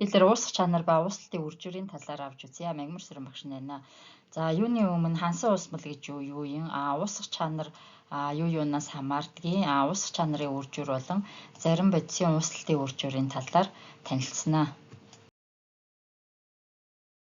Хэлээр уусах чанар ба уусалтын үр журийн талаар авч үзье. Мягмар сүрэн багш байна. За юуны өмнө хансан уусмал гэж юу юм? Уусах чанар юу юунаас хамаардгийг уусах чанарын үр жур болон зарим бодисын уусалтын үр журийн талаар танилцсанаа.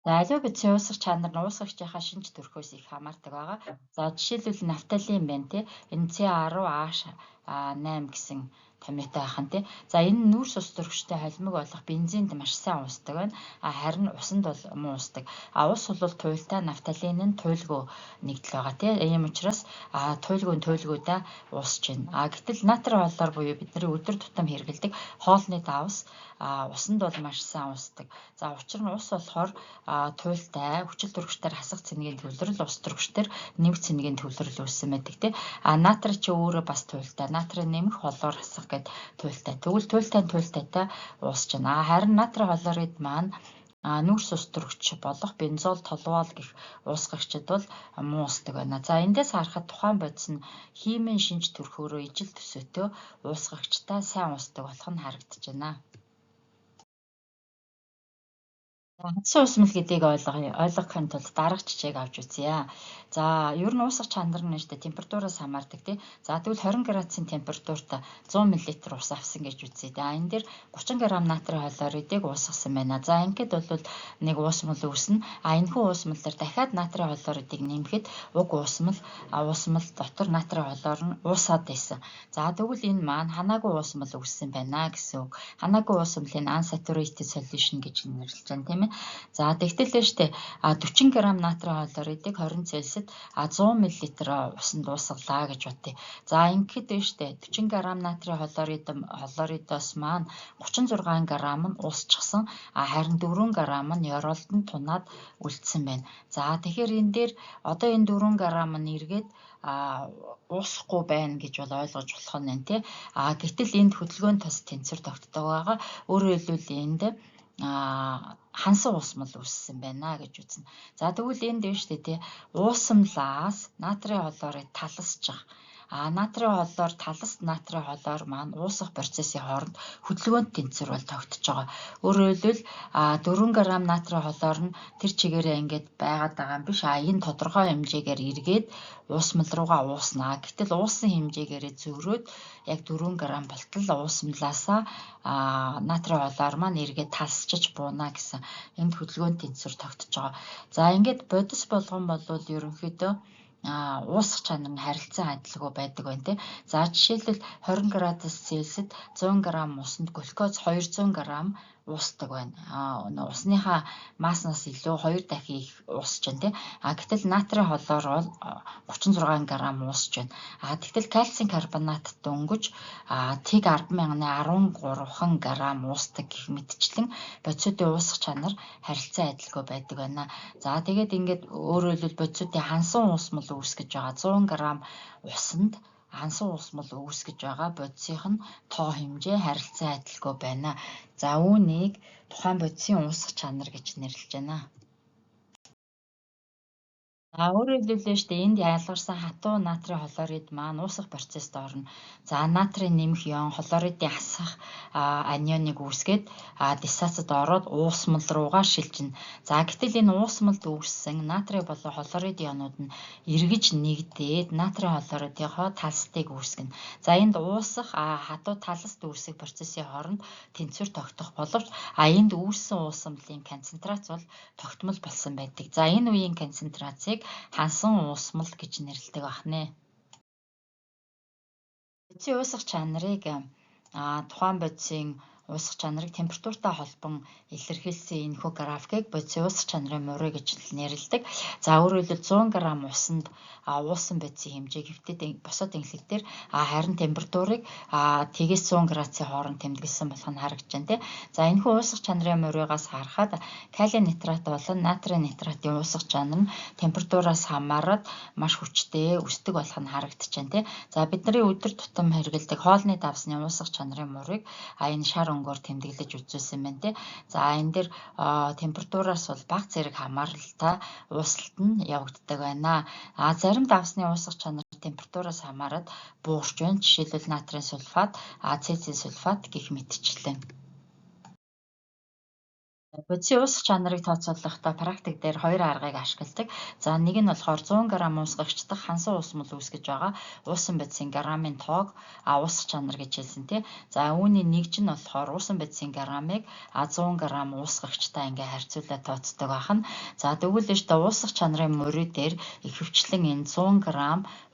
За аливаа бодисын уусах чанар нь уусгагчийнхаа шинж төрхөөс их хамаардаг байгаа. За жишээлбэл нафталин байна тий. Энэ C10H8 гэсэн томьёотой байх нь тий. За энэ нь нүүрс ус төрөгчтэй холимог болох бензинд маш сайн уусдаг байна. Харин усанд бол муу уусдаг. Ус бол туйлтай, нафталин нь туйлгүй нэгдэл байгаа тий. Ийм учраас туйлгүйдаа уусч байна. Гэтэл натрийн хоолоор буюу бидний өдөр тутам хэрэглэдэг хоолны давс усанд бол маш сайн уусдаг. За учир нь ус болохоор туйлтай, хүчил төрөгчдөр хасах цэнгийн төвлөрөл, ус төрөгчдөр нэмэх цэнгийн төвлөрөл үүссэн байдаг тий. Натри чи өөрөө бас туйлтай. Натри нэмэх холоор хасах гэд туйлтай. Тэгвэл туйлтайтай уусч байна. Харин натри хлорид маань нүүрс ус төрөгч болох бензол, толуол гэх уусгагчид бол муу уусдаг байна. За эндээс харахад тухайн бодис нь химийн шинж төрхөөрөө ижил төсөөтэй уусгагчтай сайн уусдаг болох нь харагдаж байна. Хансан уусмал гэдгийг ойлгохын тулд дараах жишээг авч үзье. За ер нь уусах чанар нь штэ температураас хамаардаг тий. За тэгвэл 20 градусын температурт 100 мл ус авсан гэж үзье. Энэ дээр 30 г натрийн хлоридыг уусгасан байна. За ингээд бол нэг уусмал үүснэ. Энэхүү уусмал дээр дахиад натрийн хлоридыг нэмэхэд уг уусмал дотор натрийн хлор нь уусаад байсан. За тэгвэл энэ маань ханаагүй уусмал үүссэн байна гэсэн үг. Ханаагүй уусмалыг unsaturated solution гэж нэрлэж байна тийм ээ. За тэгтэл л штэ 40 г натрийн хлоридыг 20 Цельсид 100 мл усанд уусгалаа гэж бодъё. За ингээд штэ 40 г натрийн хлоридоос маань 36 г нь уусчихсан. Харин 4 г нь ёроолтон тунаад үлдсэн байна. За тэгэхээр энэ дээр одоо энэ 4 г нь эргээд уусахгүй байна гэж бол ойлгож болох нь байна тий. Гэтэл энд хөдөлгөөний тос тэнцвэр тогтдог байгаа. Өөрөөр хэлбэл энд хансан уусмал үүссэн байна гэж үзнэ. За тэгвэл энд дээ штэ тий уусамлаас натрийн хлорид таласж байгаа. Натрийн хлор таласт натрийн хлор маань уусах процессын хооронд хөдөлгөөний тэнцвэр бол тогтож байгаа. Өөрөөр хэлбэл 4 г натрийн хлор нь тэр чигээрээ ингээд байгаад байгаа юм биш. Энэ тодорхой хэмжээгээр эргээд уусмал руугаа ууснаа. Гэтэл уусан хэмжээгээрээ зөрөөд яг 4 г болтол уусмлаасаа натрийн хлор маань эргээд талсчиж буунаа гэсэн энд хөдөлгөөний тэнцвэр тогтож байгаа. За ингээд бодис болгон болвол ерөнхийдөө уусах чанар нь харилцан адилгүй байдаг байна тий. За жишээлбэл 20 градус Цельсид 100 г усанд глюкоз 200 г уусдаг байна. Усныхаа масснаас илүү 2 дахин их уусч байна тий. Гэтэл натрийн хлор бол 36 г уусч байна. Тэгтэл кальцийн карбонат дөнгөж тэг 10,013 г уусдаг гэх мэтчлэн бодисуудын уусах чанар харилцан адилгүй байдаг байна. За тэгээд ингээд өөрөөр хэлбэл бодисуудын хансан уусмал үүсгэж байгаа 100 г усанд хансан уусмал үүсгэж байгаа бодисынх нь тоо хэмжээ харилцан адилгүй байна. За үүнийг тухайн бодисын уусах чанар гэж нэрлэж байна. Өөрөөр хэлбэл штэ энд ялгарсан хатуу натрийн хлорид маань уусах процесст орно. За натрийн нэмэх ион хлоридын асах анионыг үүсгээд диссацид ороод уусмал руугаа шилжинэ. За гэтэл энэ уусмалд үүссэн натрий болон хлорид ионууд нь эргэж нэгдээд натрийн хлоридынхоо талстыг үүсгэнэ. За энд уусах хатуу талст үүсэх процессын хооронд тэнцвэр тогтох боловч энд үүссэн уусмалын концентрац бол тогтмол болсон байдаг. За энэ үеийн концентрацийг хансан уусмал гэж нэрлэдэг байна. Бодисын уусах чанарыг тухайн бодисын уусах чанарыг температуртай холбон илэрхийлсэн энэхүү графикийг бодисын уусах чанарын мурай гэж нэрлэдэг. За өөрөөр хэлбэл 100 г усанд уусан бодисын хэмжээ хэвтээд босоод инхлэг дээр харин температурыг тэгээс 100 градусын хооронд тэмдэглэсэн болох нь харагдаж байна тий. За энэхүү уусах чанарын мурайгаас харахад калий нитрат болон натрийн нитратын уусах чанар нь температураас хамаарат маш хүчтэй өсдөг болох нь харагдаж байна тий. За бидний өдөр тутам хэрэглэдэг хоолны давсны уусах чанарын мурайг энэ шар өнгөөр тэмдэглэж үзүүлсэн байна тий. За энэ дээр температураас бол бага зэрэг хамааралтай уусалт нь явагддаг байна. Зарим давсны уусах чанар температураас хамаарат буурч байна. Жишээлбэл натрийн сульфат, цезийн сульфат гэх мэтчлэн. Бодисын уусах чанарыг тооцоолохдоо практик дээр 2 аргыг ашигладаг. За нэг нь болохоор 100 г уусгагчдах хансан уусмал үүсгэж байгаа уусан бодисын граммын тоог уусах чанар гэж хэлсэн тий. За үүний нэгж нь болохоор уусан бодисын граммыг 100 г уусгагчтай ингээ харьцуулаад тооцдог байх нь. За тэгвэл л уусах чанарын мөрөө дээр ихэвчлэн энэ 100 г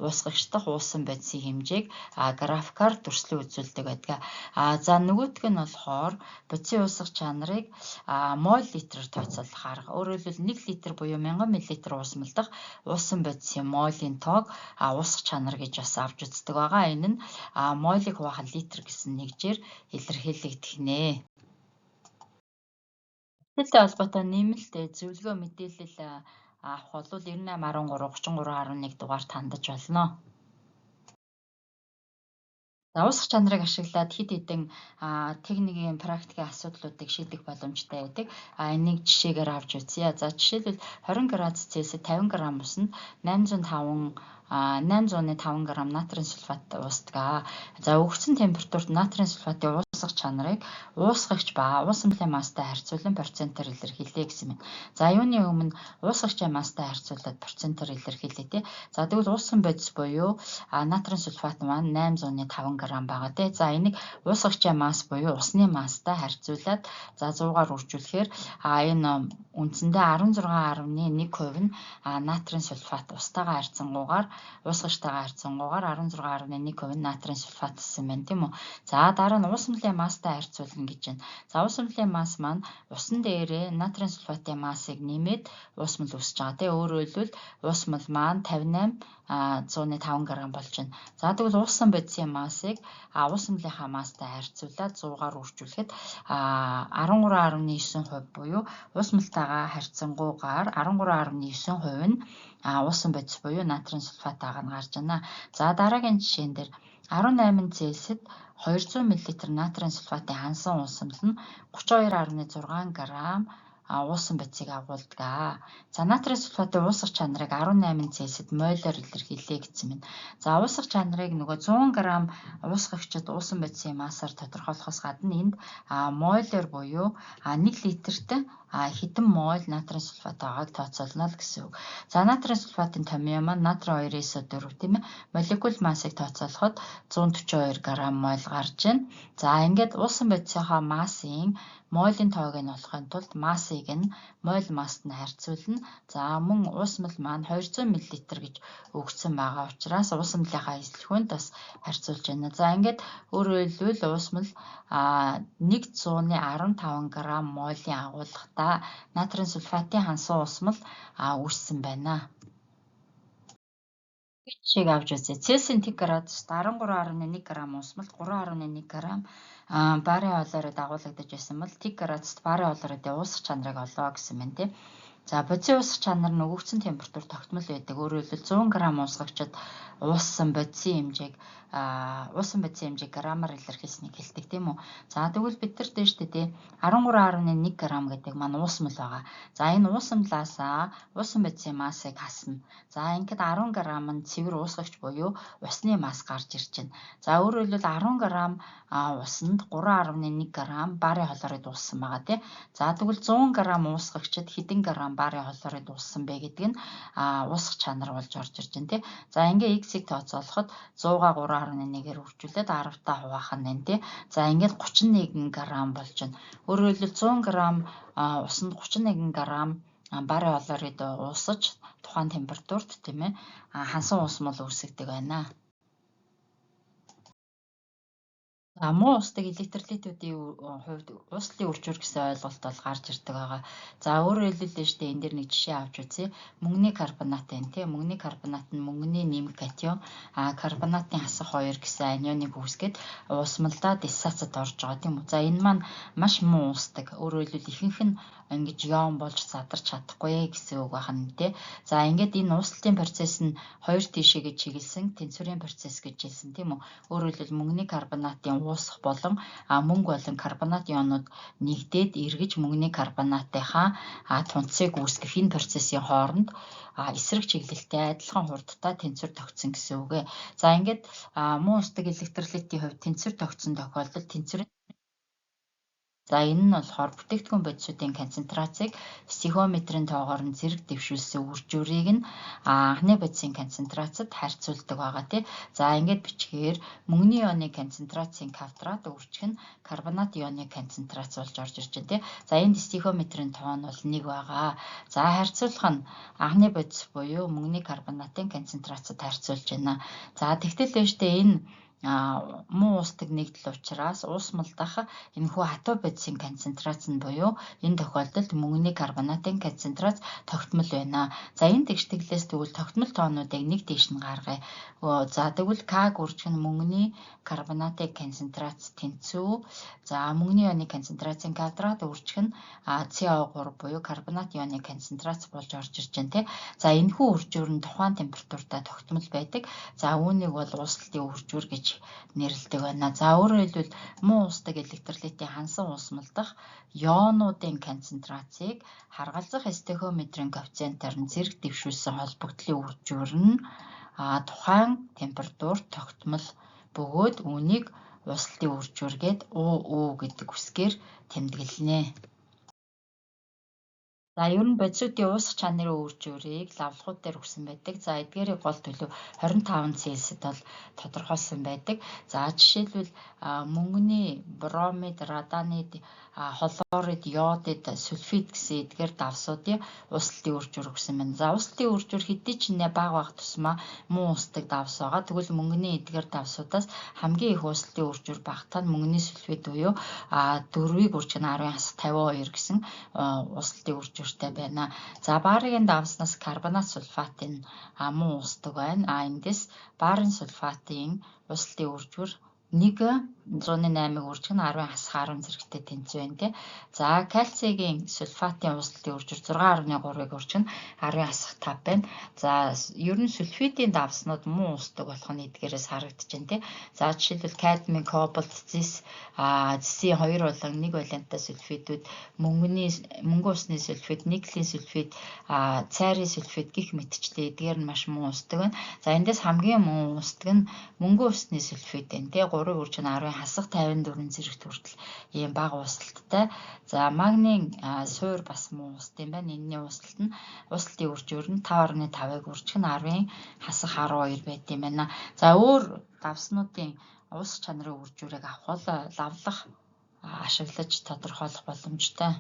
уусгагчдах уусан бодисын хэмжээг графикаар дүрслэн үзүүлдэг байдаг. За нөгөөх нь болохоор бодисын уусах чанарыг моль литрээр тооцоолох арга. Өөрөөр хэлбэл 1 литр буюу 1000 мл уусмалдах уусан бодисын молийн тоог уусах чанар гэж бас авч үздэг байгаа. Энэ нь молийг хуваах литр гэсэн нэгжээр илэрхийлэгдэх нэ. Хэлтэй холбоотой нэмэлт зөвлөгөө мэдээлэл авах бол 9813 3311 дугаард хандаж болно. За уусах чанарыг ашиглаад хэд хэдэн техникийн практикийн асуудлуудыг шийдэх боломжтой байдаг. Энийг жишээгээр авч үзье. За жишээлбэл 20 градус Цельсид 50 г усанд 805 г натрийн сульфат уусдаг. За өгсөн температурт натрийн сульфатын уусах чанарыг уусгагч ба уусамлын маастай харьцуулан процентоор илэрхийлье гэсэн юм. За юуны өмнө уусгагчийн маастай харьцуулаад процентоор илэрхийлье тий. За тэгвэл уусан бодис буюу натрийн сульфат маань 805 г байгаа тий. За энийг уусгагчийн мас буюу усны маастай харьцуулаад за 100-аар үржүүлэхээр энэ үндсэндээ 16.1% нь натрийн сульфат устайгаа харьцангуйгаар уусгагчтайгаа харьцангуйгаар 16.1% нь натрийн сульфат гэсэн байна тийм үү. За дараа нь уусмлын маастай харьцуулна гэж байна. За уусмлын мас маань усан дээрээ натрийн сульфатын массыг нэмээд уусмал үүсэж байгаа тийм. Өөрөөр хэлбэл уусмал маань 58.105 г болж байна. За тэгвэл уусан бодисын массыг уусмлынхаа маастай харьцуулаад 100-аар үржүүлэхэд 13.9% буюу уусмалтайгаа харьцангуйгаар 13.9% нь уусан бодис буюу натрийн сульфатаа гарч байна. За дараагийн жишээн дээр 18 Цельсид 200 мл натрийн сульфатын хансан уусмал нь 32.6 г уусан бодисыг агуулдаг. За натрийн сульфатын уусах чанарыг 18 Цельсид молоор илэрхийлье гэсэн юм. За уусах чанарыг нөгөө 100 г уусгагчид уусан бодисын массаар тодорхойлохоос гадна энд молоор буюу 1 литрт хэдэн мол натрийн сульфат байгааг тооцоолно л гэсэн үг. За натрийн сульфатын томьёо маань натрий 2,4 тийм ээ. Молекул массыг тооцоолоход 142 г мол гарч байна. За ингээд уусан бодисынхаа массын молийн тоог нь олохын тулд массыг нь моль масст нь харьцуулна. За мөн уусмал маань 200 мл гэж өгсөн байгаа учраас уусмлынхаа эслэхүүнд бас харьцуулж байна. За ингээд өөрөөр хэлбэл уусмал 115 г молийн агуулгатай натрийн сульфатын хансан уусмал үүссэн байна. Жишээг авч үзье. Цельсийн тэг градуст 13.1 г уусмалт 3.1 г барын олоорыг дагуулгадаж байсан бол тэг градуст барын олоорын уусах чанарыг олоо гэсэн байна тийм. За бодисын уусах чанар нь өгөгдсөн температур тогтмол байдаг. Өөрөөр хэлбэл 100 г уусгагчид уусан бодисын хэмжээг грамаар илэрхийлсэнийг хэлдэг тийм үү. За тэгвэл бид нар дээштэй тий 13.1 г гэдэг маань уусмал байгаа. За энэ уусмлаас уусан бодисын массыг хасна. За ингээд 10 г нь цэвэр уусгагч буюу усны масс гарч ирж байна. За өөрөөр хэлбэл 10 г усанд 3.1 г барын холоорыг ууссан байгаа тий. За тэгвэл 100 г уусгагчид хэдэн грамм барын холоорыг ууссан бэ гэдэг нь уусах чанар болж орж ирж байна тий. За ингээ x-ийг тооцоолоход 100-га 3.1-ээр үржүүлээд 10-таа хуваах нь байна тий. За ингээд 31 г болж байна. Өөрөөр хэлбэл 100 г усанд 31 г барын холоорыг уусаж тухайн температурт тийм ээ хансан уусмал үүсгдэг байна. Муу устдыг электролитүүдийн хувьд ууслын үржүүр гэсэн ойлголт бол гарч ирдэг байгаа. За өөрөөр хэлбэл штэ энэ дэр нэг жишээ авч үзье. Мөнгөний карбонат байна тийм. Мөнгөний карбонат нь мөнгөний нэмэг катион, карбонатын хасах 2 гэсэн анионыг үүсгээд уусмалдаа диссоциат орж байгаа тийм үү. За энэ маань маш муу устдаг. Өөрөөр хэлбэл ихэнх нь ингэж ион болж задарч чадахгүй гэсэн үг байна тий. За ингээд энэ ууслалтын процесс нь хоёр тишээгээ чиглэсэн тэнцвэрийн процесс гэж хэлсэн тийм үү. Өөрөөр хэлбэл мөнгөний карбонатын уусах болон мөнгө болон карбонат ионууд нэгдээд эргэж мөнгөний карбонатынхаа тунцыг үүсгэх энэ процессын хооронд эсрэг чиглэлтэй адилхан хурдтай тэнцвэр тогтсон гэсэн үг ээ. За ингээд муу устдаг электролитийн хувьд тэнцвэр тогтсон тохиолдолд тэнцвэр За энэ нь болохоор бүтээгдэхүүн бодисуудын концентрацийг стихиометрийн тоогоор нь зэрэг дэвшүүлсэн үр журийг нь анхны бодисын концентрацад харьцуулдаг байгаа тий. За ингээд бичгээр мөнгөний ионы концентрацийн квадрат өөрчлөх нь карбонат ионы концентрац болж орж ирж байна тий. За энд стихиометрийн тоо нь бол 1 байгаа. За харьцуулах нь анхны бодис буюу мөнгөний карбонатын концентрацад харьцуулж байна. За тэгтэл дэжтэй энэ муу устдаг нэгдэл учраас уус мулдах энэхүү хатуу бодисын концентрац нь буюу энэ тохиолдолд мөнгөний карбонатын концентрац тогтмол байна. За энэ тэгштгэлээс тэгвэл тогтмол тоонуудыг нэг тийш нь гаргая. За тэгвэл К үржих нь мөнгөний карбонатын концентрац тэнцүү. За мөнгөний ионы концентрацийн квадрат үржих нь CO3 буюу карбонат ионы концентрац болж орж ирж байна тий. За энэхүү үржүүр нь тухайн температуртаа тогтмол байдаг. За үүнийг бол ууслалтын үржүүр гэж нэрлэдэг байна. За өөрөөр хэлбэл муу устдаг электролитийн хансан уусмалдах ионуудын концентрацийг харгалзах стихиометрийн коэффициентаар нь зэрэг дэвшүүлсэн холбогдлын үржүүр нь тухайн температурт тогтмол бөгөөд үүнийг ууслалтын үржүүр гээд УУ гэдэг үсгээр тэмдэглэнэ. За ер нь бодисуудын уусах чанарын үржүүрийг лавлгууд дээр өгсөн байдаг. За эдгээрийн гол төлөв 25 Цельсид бол тодорхойлсон байдаг. За жишээлбэл мөнгөний бромид, раданид, хлорид, йодид, сульфид гэсэн эдгээр давсуудын ууслалтын үржүүр өгсөн байна. За ууслалтын үржүүр хэдий ч бага тусмаа муу устдаг давс байгаа. Тэгвэл мөнгөний эдгээр давсуудаас хамгийн их ууслалтын үржүүр багтаа нь мөнгөний сульфид буюу 4-ийг үржих нь 10^52 гэсэн ууслалтын үржүүртэй байна. За баарийн давснаас карбонат сульфатын муу устдаг байна. Эндээс барын сульфатын ууслалтын үржүүр 1/108-ыг үржих нь 10^10 зэрэгтэй тэнцүү байна тий. За кальцийн сульфатын ууслалтын үржүүр 6/3-ыг үржих нь 10^5 байна. За ер нь сульфидийн давснууд муу устдаг болох нь эдгээрээс харагдаж байна тий. За жишээлбэл кадмий, кобальт, зис, зисийн 2 болон 1 валенттай сульфидүүд, мөнгө усны сульфид, никлийн сульфид, цайрын сульфид гэх мэтчтэй эдгээр нь маш муу устдаг байна. За эндээс хамгийн муу устдаг нь мөнгө усны сульфид байна тий. 3-ыг үржих нь 10^54 зэрэгт хүртэл ийм бага ууслалттай. За магнийн суур бас муу устд юм байна. Энэний ууслалт нь ууслалтын үржүүр нь 5/5-ыг үржих нь 10^12 байт юм байна. За өөр давснуудын уус чанарын үржүүрийг авах бол лавлах ашиглаж тодорхойлох боломжтой.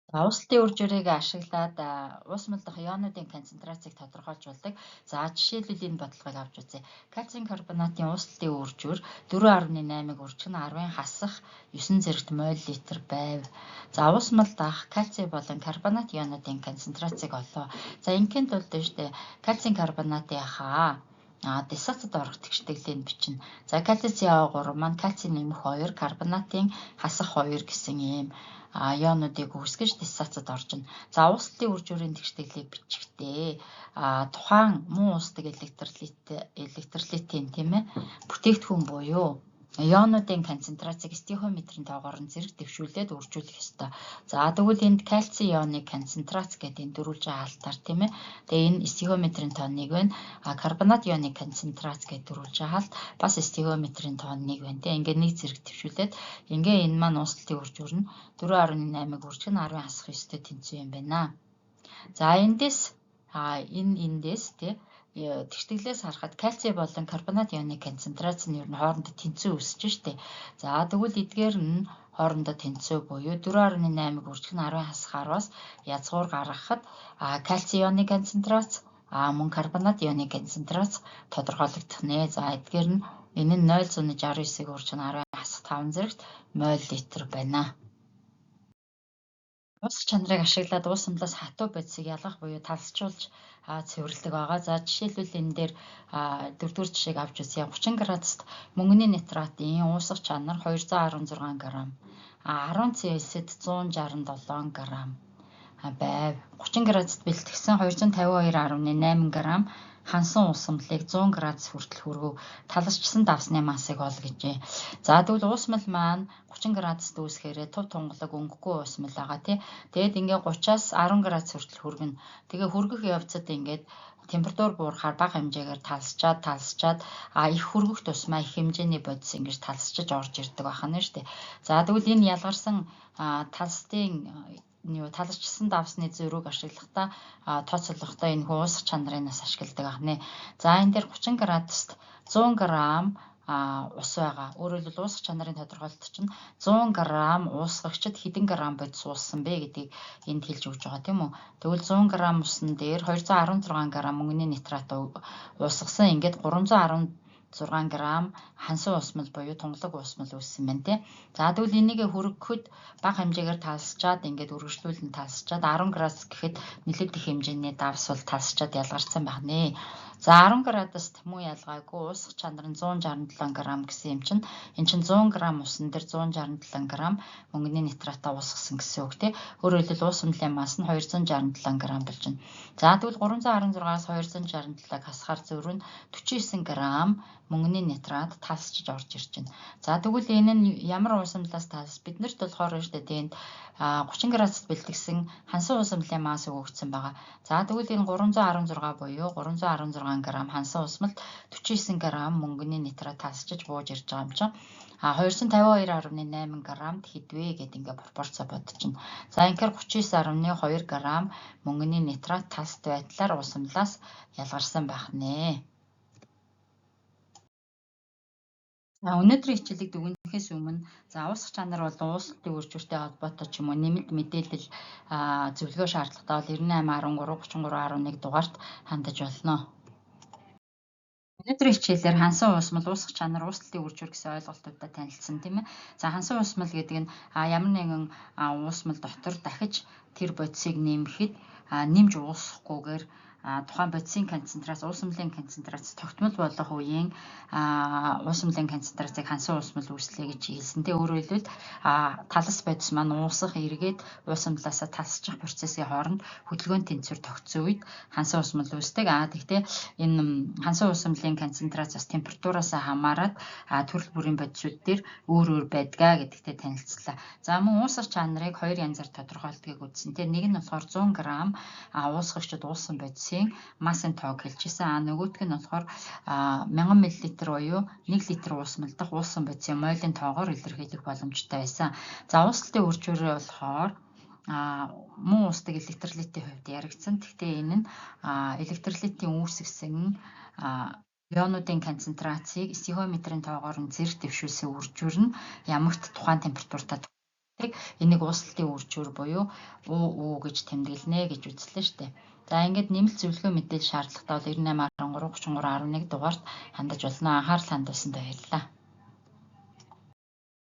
За ууслалтын үржүүрийг ашиглаад уусмалдах ионуудын концентрацийг тодорхойлж болдог. За жишээлбэл энэ бодлогыг авч үзье. Кальцийн карбонатын ууслалтын үржүүр 4/8-ыг үржих нь 10^9 зэрэгт мол/литр байв. За уусмалдах кальций болон карбонат ионуудын концентрацийг олоо. За ингийн тулд дэжтэй кальцийн карбонатын дисацид орох тэгштэглийг бичнэ. За кальций CO3 маань кальций нэмэх 2, карбонатын хасах 2 гэсэн ийм ионуудыг үүсгэж дисацид оржно. За ууслалтын үржүүрийн тэгштэглийг бичихтэй тухайн муу устдаг электролитийн бүтээгдэхүүн буюу ионуудын концентрацийг стихиометрийн тоогоор нь зэрэг дэвшүүлээд үржүүлэх ёстой. За тэгвэл энд кальцийн ионы концентрац гэдэг дөрвөлж байгаа хаалтаар тийм ээ. Тэгээ энэ стихиометрийн тоо 1 байна. Карбонат ионы концентрац гэдэг дөрвөлж байгаа хаалт бас стихиометрийн тоо 1 байна. Тэгээ ингээд нэг зэрэг дэвшүүлээд ингээ энэ маань ууслалтын үржүүр нь 4/8-ыг үржих нь 10^9-тэй тэнцүү юм байна. За эндээс тий тэгштэглээс харахад кальций болон карбонат ионы концентрац нь ер нь хоорондоо тэнцүү өсөж штэ. За тэгвэл эдгээр нь хоорондоо тэнцүү буюу 4/8-ыг үржих нь 10^10-аас язгуур гаргахад кальций ионы концентрац мөн карбонат ионы концентрац тодорхойлогдох нэ. За эдгээр нь энэ нь 0.69-ыг үржих нь 10^5 зэрэгт мол/литр байна. Уус чанарыг ашиглаад уус амлаас хатуу бодисыг ялгах буюу талсчулж цэвэрлэдэг байгаа. За жишээлбэл энэ дээр 4-р жишээг авч үзье. 30 градуст мөнгөний нитратын уусах чанар 216 грамм, 10 Цельсид 167 грамм байв. 30 градуст бэлтгэсэн 252.8 грамм хансан уус амлыг 100 градус хүртэл хүргэв. Таларчсан давсны массыг ол гэжээ. За тэгвэл уусмал маань 30 градуст үүсгээрээ тув тунгалаг өнгөхгүй уусмал байгаа тий. Тэгээд ингээ 30-аас 10 градус хүртэл хүргэнэ. Тэгээ хүргэх явцад ингээд температур буурахаар бага хэмжээгээр талсчаад их хөргөх тусмаа их хэмжээний бодис ингэж талсчиж орж ирдэг байна шүү дээ. За тэгвэл энэ ялгарсан талстын талсчсан давсны зөрүүг ашиглахдаа тооцоолохдоо энэ уусах чанарын нас ашигладаг байна. За энэ дээр 30 градуст 100 г ус байгаа. Өөрөөр хэлбэл уусах чанарын тодорхойлолт чинь 100 г уусгагчид хэдэн грамм бодис уусан бэ гэдгийг энд хэлж өгч байгаа тийм үү. Тэгвэл 100 г усан дээр 216 г мөнгөний нитрат уусгасан. Ингээд 316 г хансан усмал буюу тунгалаг усмал үүссэн байна тий. За тэгвэл энийг хөргөхөд бага хэмжээгээр талсчаад ингээд үргэлжлүүлэн талсчаад 10 градус гэхэд нэлээд их хэмжээний давс бол талсчаад ялгарсан байна. За 10 градуст муу ялгаагүй уусах чанар нь 167 г гэсэн юм чинь эн чинь 100 г усан дээр 167 г мөнгөний нитратаа уусгасан гэсэн үг тий. Өөрөөр хэлбэл уус мөлийн масс нь 267 г болж байна. За тэгвэл 316-аас 267-г хасахаар зөвөр нь 49 г мөнгөний нитрат талсчиж орж ирж байна. За тэгвэл энэ нь ямар уусамлаас талс? Биднэрт болохоор шүү дээ тэнд 30 градуст бэлтгэсэн хансан уусамлын масс өгөгдсөн байгаа. За тэгвэл энэ 316 буюу 316 г хансан усмал 49 г мөнгөний нитрат талсчиж бууж ирж байгаа юм чинь 252.8 г хэдвэ гэдэг ингээ пропорцоо бодчихно. За инхээр 39.2 г мөнгөний нитрат талст байдлаар уусамлаас ялгарсан байх нэ. Өнөөдрийн хичээлийг дүгнэхээс өмнө уусах чанар бол ууслалтын үржүүртэй холбоотой ч юм уу нэмэлт мэдээлэл зөвлөгөө шаардлагатай бол 9813 3311 дугаарт хандаж болно. Өнөөдрийн хичээлээр хансан уусмал уусах чанар ууслалтын үржүүр гэсэн ойлголтуудаа танилцсан тийм ээ. За хансан уусмал гэдэг нь ямар нэгэн уусмал дотор дахиж тэр бодисыг нэмэхэд нэмж уусахгүйгээр тухайн бодисын концентрац, уусмлын концентрац тогтмол болох үеийн уусмлын концентрацыг хансан уусмал үүслэе гэж хэлсэн. Тэ өөрөөр хэлбэл талас бодис маань уусах эргээд уусамлаасаа талсчих процессын хооронд хөдөлгөөний тэнцвэр тогтсон үед хансан уусмал үүсдэг. Тэгтээ энэ хансан уусмлын концентрацаас температураас хамаарат төрөл бүрийн бодисууд дээр өөр байдгаа гэдэгтэй танилцлаа. За мөн уусах чанарыг хоёр янзаар тодорхойлдгийг үзсэн. Тэ нэг нь болохоор 100 г уусгагчд уусан бодис массын тоог хэлжсэн. Нөгөөх нь болохоор 1000 мл буюу 1 литр уусмал дахь уусан бодисын мойлын тоогоор илэрхийлэх боломжтой байсан. За ууслалтын үржүүрээ болохоор муу уусдаг электролитийн хувьд яригдсан. Гэхдээ энэ нь электролитийн үүсгэсэн ионуудын концентрацийг стихиометрийн тоогоор нь зэрэг дэвшүүлсэн үржүүр нь ямагт тухайн температуртаа энийг ууслалтын үржүүр буюу УУ гэж тэмдэглэнэ гэж үзлээ шүү дээ. За ингээд нэмэлт зөвлөгөө мэдээлэл шаардлагатай бол 9813 3311 дугаарт хандаж болно. Анхаарал хандуулсанд баярлалаа.